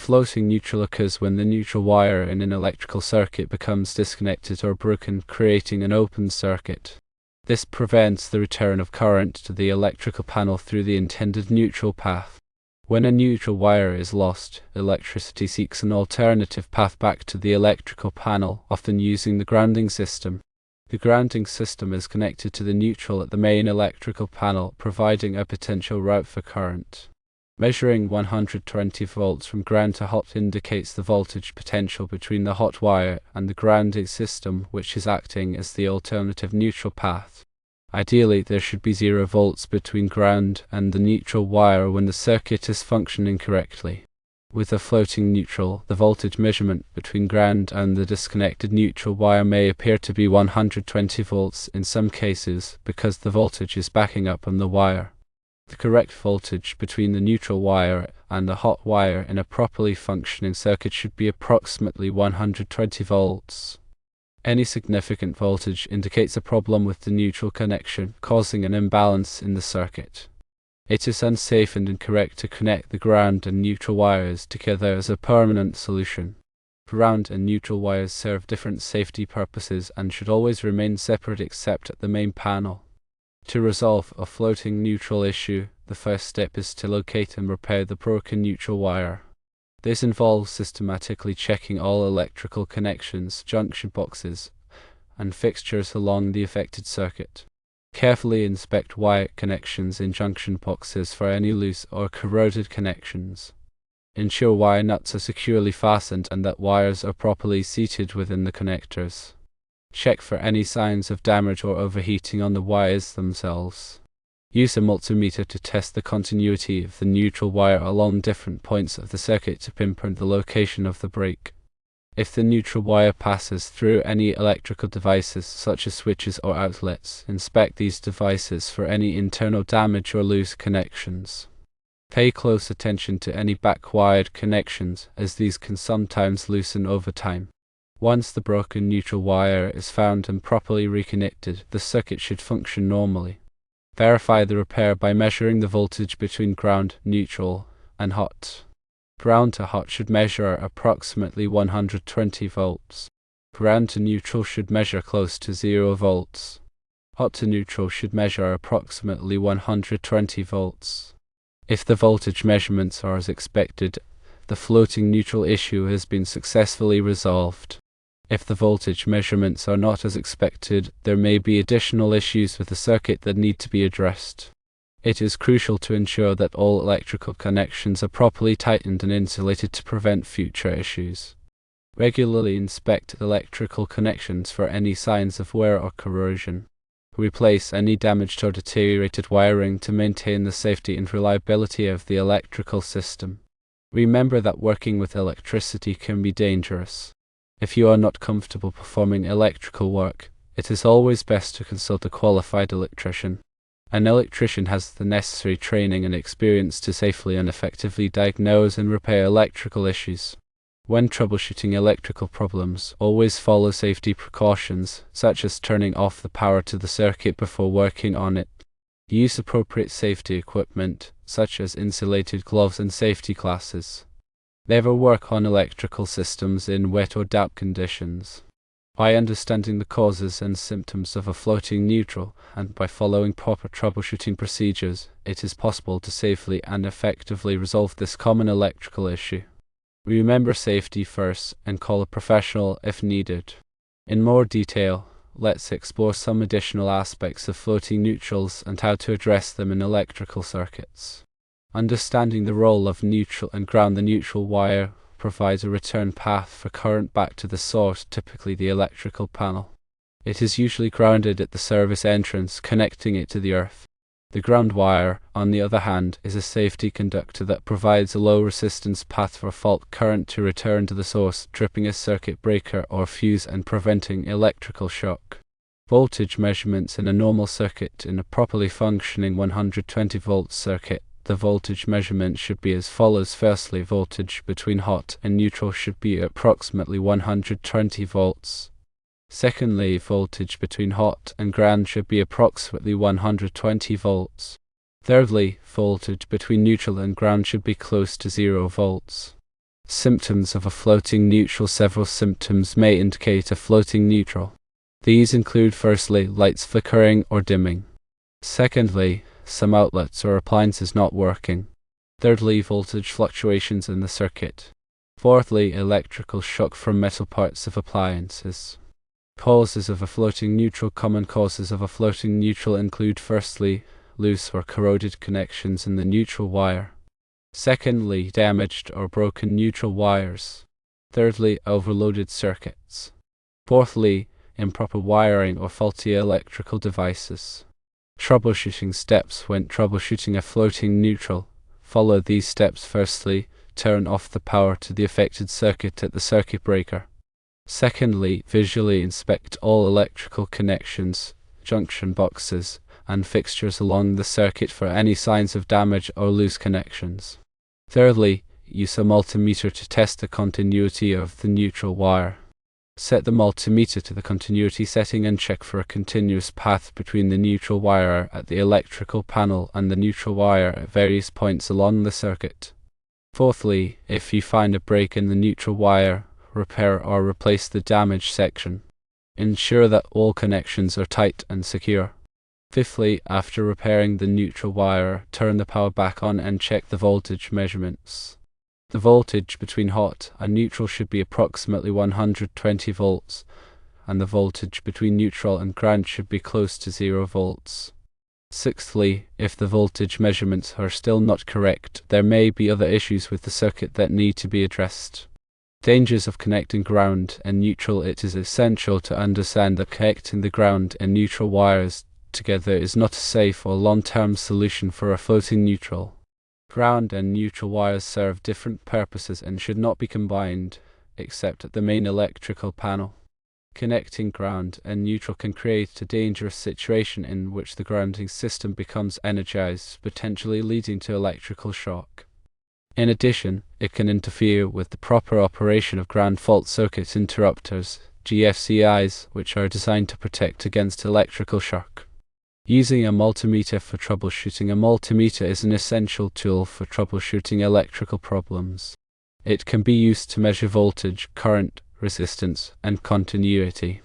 floating neutral occurs when the neutral wire in an electrical circuit becomes disconnected or broken, creating an open circuit. This prevents the return of current to the electrical panel through the intended neutral path. When a neutral wire is lost, electricity seeks an alternative path back to the electrical panel, often using the grounding system. The grounding system is connected to the neutral at the main electrical panel, providing a potential route for current. Measuring 120 volts from ground to hot indicates the voltage potential between the hot wire and the grounding system, which is acting as the alternative neutral path. Ideally, there should be 0 volts between ground and the neutral wire when the circuit is functioning correctly. With a floating neutral, the voltage measurement between ground and the disconnected neutral wire may appear to be 120 volts in some cases, because the voltage is backing up on the wire. The correct voltage between the neutral wire and the hot wire in a properly functioning circuit should be approximately 120 volts. Any significant voltage indicates a problem with the neutral connection, causing an imbalance in the circuit. It is unsafe and incorrect to connect the ground and neutral wires together as a permanent solution. Ground and neutral wires serve different safety purposes and should always remain separate except at the main panel. To resolve a floating neutral issue, the first step is to locate and repair the broken neutral wire. This involves systematically checking all electrical connections, junction boxes, and fixtures along the affected circuit. Carefully inspect wire connections in junction boxes for any loose or corroded connections. Ensure wire nuts are securely fastened and that wires are properly seated within the connectors. Check for any signs of damage or overheating on the wires themselves. Use a multimeter to test the continuity of the neutral wire along different points of the circuit to pinpoint the location of the break. If the neutral wire passes through any electrical devices such as switches or outlets, inspect these devices for any internal damage or loose connections. Pay close attention to any back-wired connections, as these can sometimes loosen over time. Once the broken neutral wire is found and properly reconnected, the circuit should function normally. Verify the repair by measuring the voltage between ground, neutral, and hot. Ground to hot should measure approximately 120 volts. Ground to neutral should measure close to 0 volts. Hot to neutral should measure approximately 120 volts. If the voltage measurements are as expected, the floating neutral issue has been successfully resolved. If the voltage measurements are not as expected, there may be additional issues with the circuit that need to be addressed. It is crucial to ensure that all electrical connections are properly tightened and insulated to prevent future issues. Regularly inspect electrical connections for any signs of wear or corrosion. Replace any damaged or deteriorated wiring to maintain the safety and reliability of the electrical system. Remember that working with electricity can be dangerous. If you are not comfortable performing electrical work, it is always best to consult a qualified electrician. An electrician has the necessary training and experience to safely and effectively diagnose and repair electrical issues. When troubleshooting electrical problems, always follow safety precautions, such as turning off the power to the circuit before working on it. Use appropriate safety equipment, such as insulated gloves and safety glasses. Never work on electrical systems in wet or damp conditions. By understanding the causes and symptoms of a floating neutral, and by following proper troubleshooting procedures, it is possible to safely and effectively resolve this common electrical issue. Remember safety first and call a professional if needed. In more detail, let's explore some additional aspects of floating neutrals and how to address them in electrical circuits. Understanding the role of neutral and ground. The neutral wire provides a return path for current back to the source, typically the electrical panel. It is usually grounded at the service entrance, connecting it to the earth. The ground wire, on the other hand, is a safety conductor that provides a low resistance path for fault current to return to the source, tripping a circuit breaker or fuse and preventing electrical shock. Voltage measurements in a normal circuit. In a properly functioning 120 volt circuit, the voltage measurement should be as follows. Firstly, voltage between hot and neutral should be approximately 120 volts. Secondly, voltage between hot and ground should be approximately 120 volts. Thirdly, voltage between neutral and ground should be close to 0 volts. Symptoms of a floating neutral. Several symptoms may indicate a floating neutral. These include firstly, lights flickering or dimming. Secondly, some outlets or appliances not working. Thirdly, voltage fluctuations in the circuit. Fourthly, electrical shock from metal parts of appliances. Causes of a floating neutral. Common causes of a floating neutral include firstly, loose or corroded connections in the neutral wire. Secondly, damaged or broken neutral wires. Thirdly, overloaded circuits. Fourthly, improper wiring or faulty electrical devices. Troubleshooting steps. When troubleshooting a floating neutral, follow these steps. Firstly, turn off the power to the affected circuit at the circuit breaker. Secondly, visually inspect all electrical connections, junction boxes, and fixtures along the circuit for any signs of damage or loose connections. Thirdly, use a multimeter to test the continuity of the neutral wire. Set the multimeter to the continuity setting and check for a continuous path between the neutral wire at the electrical panel and the neutral wire at various points along the circuit. Fourthly, if you find a break in the neutral wire, repair or replace the damaged section. Ensure that all connections are tight and secure. Fifthly, after repairing the neutral wire, turn the power back on and check the voltage measurements. The voltage between hot and neutral should be approximately 120 volts, and the voltage between neutral and ground should be close to 0 volts. Sixthly, if the voltage measurements are still not correct, there may be other issues with the circuit that need to be addressed. Dangers of connecting ground and neutral. It is essential to understand that connecting the ground and neutral wires together is not a safe or long-term solution for a floating neutral. Ground and neutral wires serve different purposes and should not be combined, except at the main electrical panel. Connecting ground and neutral can create a dangerous situation in which the grounding system becomes energized, potentially leading to electrical shock. In addition, it can interfere with the proper operation of ground fault circuit interrupters, GFCIs, which are designed to protect against electrical shock. Using a multimeter for troubleshooting. A multimeter is an essential tool for troubleshooting electrical problems. It can be used to measure voltage, current, resistance, and continuity.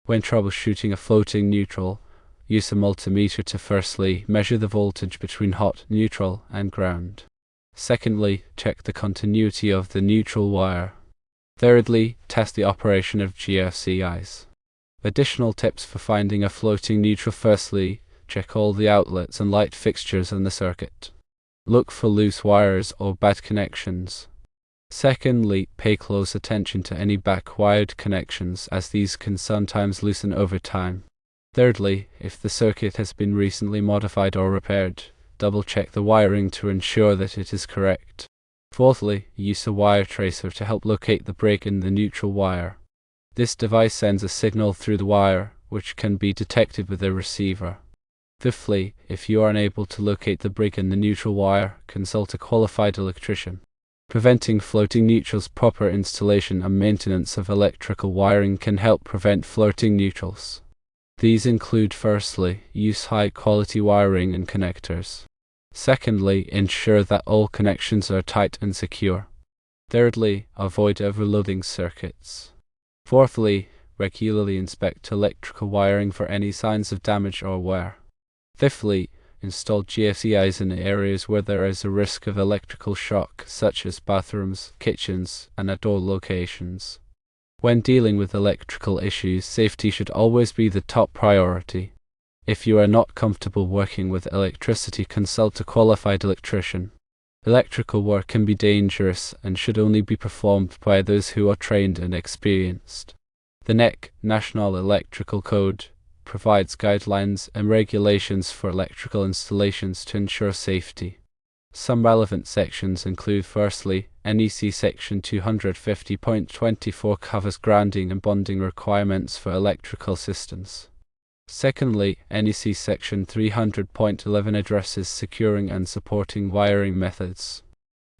When troubleshooting a floating neutral, use a multimeter to firstly measure the voltage between hot, neutral, and ground. Secondly, check the continuity of the neutral wire. Thirdly, test the operation of GFCIs. Additional tips for finding a floating neutral. Firstly, check all the outlets and light fixtures in the circuit. Look for loose wires or bad connections. Secondly, pay close attention to any back-wired connections, as these can sometimes loosen over time. Thirdly, if the circuit has been recently modified or repaired, double-check the wiring to ensure that it is correct. Fourthly, use a wire tracer to help locate the break in the neutral wire. This device sends a signal through the wire, which can be detected with a receiver. Fifthly, if you are unable to locate the break in the neutral wire, consult a qualified electrician. Preventing floating neutrals. Proper installation and maintenance of electrical wiring can help prevent floating neutrals. These include firstly, use high-quality wiring and connectors. Secondly, ensure that all connections are tight and secure. Thirdly, avoid overloading circuits. Fourthly, regularly inspect electrical wiring for any signs of damage or wear. Fifthly, install GFCIs in areas where there is a risk of electrical shock, such as bathrooms, kitchens, and outdoor locations. When dealing with electrical issues, safety should always be the top priority. If you are not comfortable working with electricity, consult a qualified electrician. Electrical work can be dangerous and should only be performed by those who are trained and experienced. The NEC, National Electrical Code, provides guidelines and regulations for electrical installations to ensure safety. Some relevant sections include firstly, NEC Section 250.24 covers grounding and bonding requirements for electrical systems. Secondly, NEC Section 300.11 addresses securing and supporting wiring methods.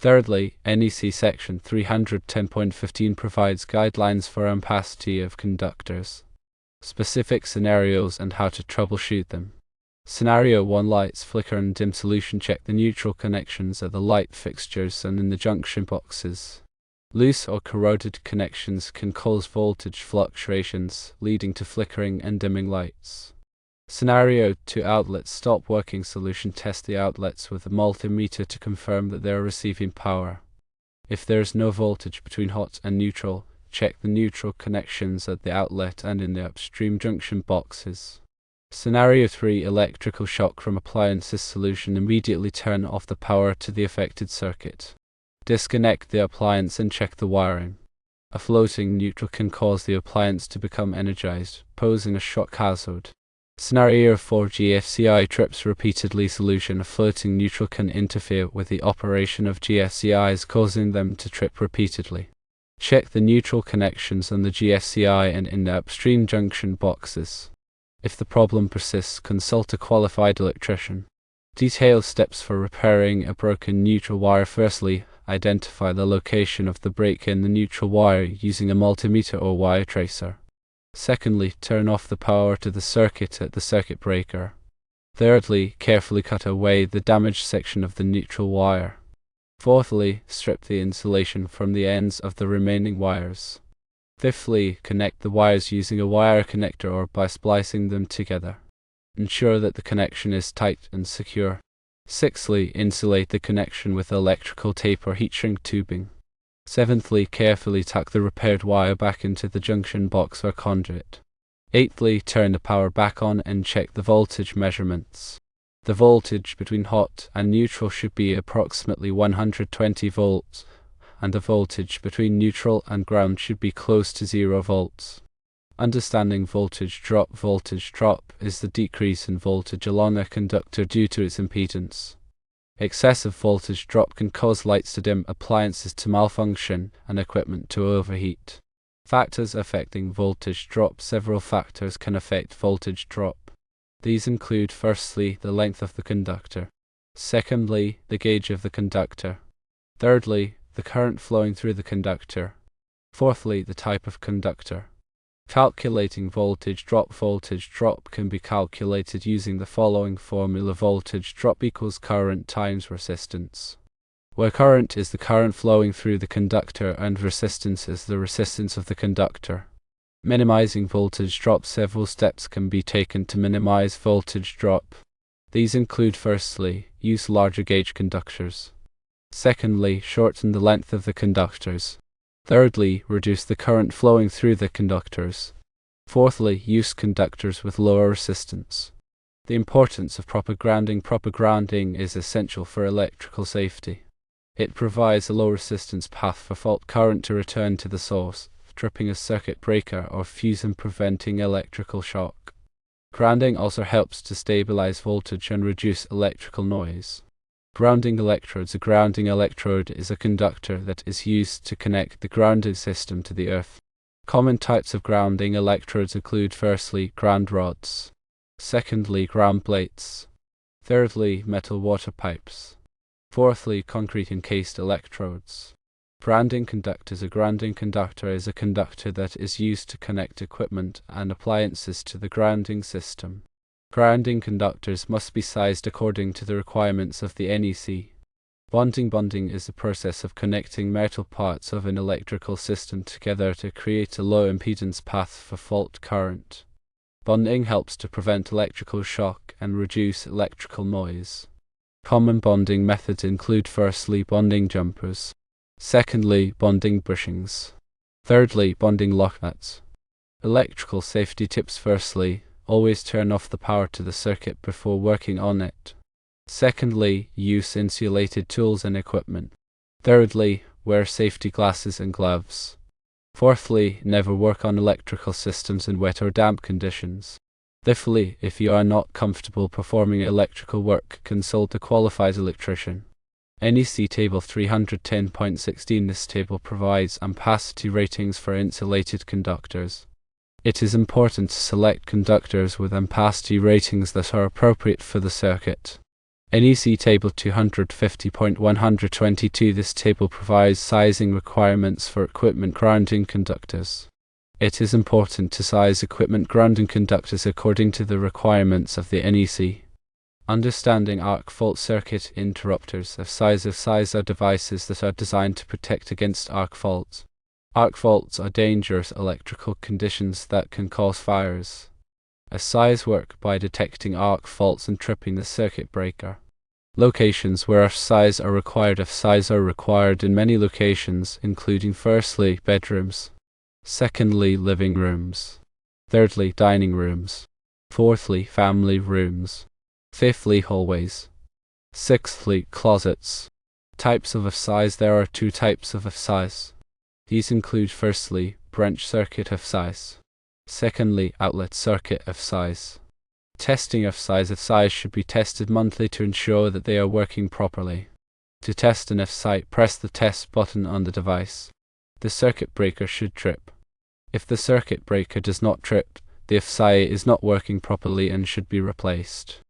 Thirdly, NEC Section 310.15 provides guidelines for ampacity of conductors, specific scenarios and how to troubleshoot them. Scenario 1: lights flicker and dim. Solution: check the neutral connections at the light fixtures and in the junction boxes. Loose or corroded connections can cause voltage fluctuations, leading to flickering and dimming lights. Scenario 2 outlets stop working solution. Test the outlets with a multimeter to confirm that they are receiving power. If there is no voltage between hot and neutral, check the neutral connections at the outlet and in the upstream junction boxes. Scenario 3 electrical shock from appliances solution. Immediately turn off the power to the affected circuit. Disconnect the appliance and check the wiring. A floating neutral can cause the appliance to become energized, posing a shock hazard. Scenario 4 GFCI trips repeatedly solution. A floating neutral can interfere with the operation of GFCIs, causing them to trip repeatedly. Check the neutral connections on the GFCI and in the upstream junction boxes. If the problem persists, consult a qualified electrician. Detailed steps for repairing a broken neutral wire. Firstly, identify the location of the break in the neutral wire using a multimeter or wire tracer. Secondly, turn off the power to the circuit at the circuit breaker. Thirdly, carefully cut away the damaged section of the neutral wire. Fourthly, strip the insulation from the ends of the remaining wires. Fifthly, connect the wires using a wire connector or by splicing them together. Ensure that the connection is tight and secure. Sixthly, insulate the connection with electrical tape or heat shrink tubing. Seventhly, carefully tuck the repaired wire back into the junction box or conduit. Eighthly, turn the power back on and check the voltage measurements. The voltage between hot and neutral should be approximately 120 volts, and the voltage between neutral and ground should be close to 0 volts. Understanding voltage drop. Voltage drop is the decrease in voltage along a conductor due to its impedance. Excessive voltage drop can cause lights to dim, appliances to malfunction, and equipment to overheat. Factors affecting voltage drop. Several factors can affect voltage drop. These include firstly, the length of the conductor. Secondly, the gauge of the conductor. Thirdly, the current flowing through the conductor. Fourthly, the type of conductor. Calculating voltage drop. Voltage drop can be calculated using the following formula. Voltage drop equals current times resistance, where current is the current flowing through the conductor and resistance is the resistance of the conductor. Minimizing voltage drop. Several steps can be taken to minimize voltage drop. These include firstly, use larger gauge conductors. Secondly, shorten the length of the conductors. Thirdly, reduce the current flowing through the conductors. Fourthly, use conductors with lower resistance. The importance of proper grounding. Proper grounding is essential for electrical safety. It provides a low resistance path for fault current to return to the source, tripping a circuit breaker or fuse and preventing electrical shock. Grounding also helps to stabilize voltage and reduce electrical noise. Grounding electrodes. A grounding electrode is a conductor that is used to connect the grounded system to the earth. Common types of grounding electrodes include firstly, ground rods. Secondly, ground plates. Thirdly, metal water pipes. Fourthly, concrete encased electrodes. Grounding conductors. A grounding conductor is a conductor that is used to connect equipment and appliances to the grounding system. Grounding conductors must be sized according to the requirements of the NEC. Bonding. Bonding is the process of connecting metal parts of an electrical system together to create a low impedance path for fault current. Bonding helps to prevent electrical shock and reduce electrical noise. Common bonding methods include firstly, bonding jumpers. Secondly, bonding bushings. Thirdly, bonding lock nuts. Electrical safety tips. Firstly, always turn off the power to the circuit before working on it. Secondly, use insulated tools and equipment. Thirdly, wear safety glasses and gloves. Fourthly, never work on electrical systems in wet or damp conditions. Fifthly, if you are not comfortable performing electrical work, consult a qualified electrician. NEC Table 310.16. This table provides ampacity ratings for insulated conductors. It is important to select conductors with ampacity ratings that are appropriate for the circuit. NEC Table 250.122. This table provides sizing requirements for equipment grounding conductors. It is important to size equipment grounding conductors according to the requirements of the NEC. Understanding arc fault circuit interrupters. FSIs are devices that are designed to protect against arc faults. Arc faults are dangerous electrical conditions that can cause fires. FSIs work by detecting arc faults and tripping the circuit breaker. Locations where FSIs are required. FSIs are required in many locations, including firstly, bedrooms, secondly, living rooms, thirdly, dining rooms, fourthly, family rooms, fifthly, hallways, sixthly, closets. Types of FSIs. There are two types of FSIs. These include firstly, branch circuit FSIs, secondly, outlet circuit FSIs. Testing FSIs. FSIs should be tested monthly to ensure that they are working properly. To test an FSI, press the test button on the device. The circuit breaker should trip. If the circuit breaker does not trip, the FSI is not working properly and should be replaced.